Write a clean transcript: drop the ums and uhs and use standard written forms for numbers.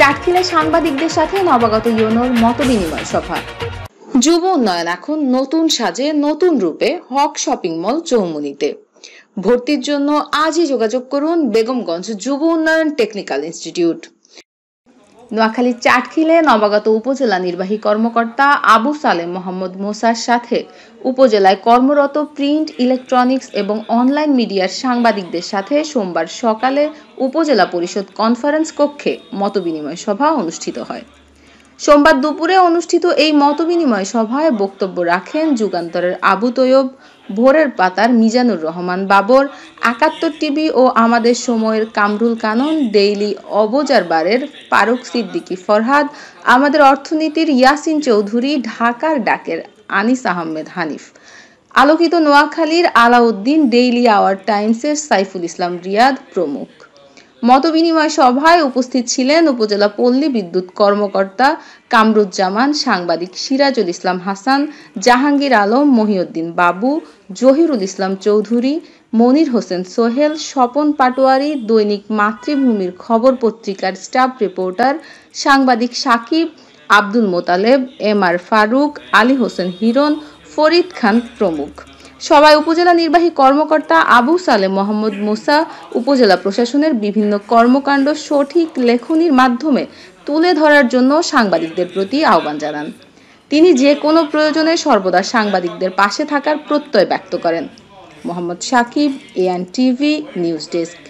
চাটখিলে সাংবাদিকদের সাথে নবাগত ইউনোর মতবিনিময় সভা। যুব উন্নয়ন এখন নতুন সাজে নতুন রূপে হক শপিং মল চৌমুহনীতে। ভর্তির জন্য আজই যোগাযোগ করুন বেগমগঞ্জ যুব উন্নয়ন টেকনিক্যাল ইনস্টিটিউট। নোয়াখালীর চাটখিলে নবাগত উপজেলা নির্বাহী কর্মকর্তা আবু সালেম মোহাম্মদ মোসার সাথে উপজেলায় কর্মরত প্রিন্ট, ইলেকট্রনিক্স এবং অনলাইন মিডিয়ার সাংবাদিকদের সাথে সোমবার সকালে উপজেলা পরিষদ কনফারেন্স কক্ষে মতবিনিময় সভা অনুষ্ঠিত হয়। সোমবার দুপুরে অনুষ্ঠিত এই মতবিনিময় সভায় বক্তব্য রাখেন যুগান্তরের আবু তৈয়ব, ভোরের পাতার মিজানুর রহমান বাবর, ৭১ টিভি ও আমাদের সময়ের কামরুল কানন, ডেইলি অবজারবারের ফারুক সিদ্দিকী ফরহাদ, আমাদের অর্থনীতির ইয়াসিন চৌধুরী, ঢাকার ডাকের আনিস আহমেদ হানিফ, আলোকিত নোয়াখালীর আলাউদ্দিন, ডেইলি আওয়ার টাইমসের সাইফুল ইসলাম রিয়াদ প্রমুখ। মতবিনিময় সভায় উপস্থিত ছিলেন উপজেলা পল্লী বিদ্যুৎ কর্মকর্তা কামরুজ্জামান, সাংবাদিক সিরাজুল ইসলাম হাসান, জাহাঙ্গীর আলম, মহিউদ্দিন বাবু, জহিরুল ইসলাম চৌধুরী, মনির হোসেন সোহেল, স্বপন পাটোয়ারি, দৈনিক মাতৃভূমির খবর পত্রিকার স্টাফ রিপোর্টার সাংবাদিক সাকিব, আব্দুল মোতালেব, এম.আর. ফারুক, আলী হোসেন হিরণ, ফরিদ খান প্রমুখ। সভায় উপজেলা নির্বাহী কর্মকর্তা আবু সালেম মোহাম্মদ মুসা উপজেলা প্রশাসনের বিভিন্ন কর্মকাণ্ড সঠিক লেখনির মাধ্যমে তুলে ধরার জন্য সাংবাদিকদের প্রতি আহ্বান জানান। তিনি যে কোনো প্রয়োজনে সর্বদা সাংবাদিকদের পাশে থাকার প্রত্যয় ব্যক্ত করেন। Mohammad Sakib, AN TV news desk.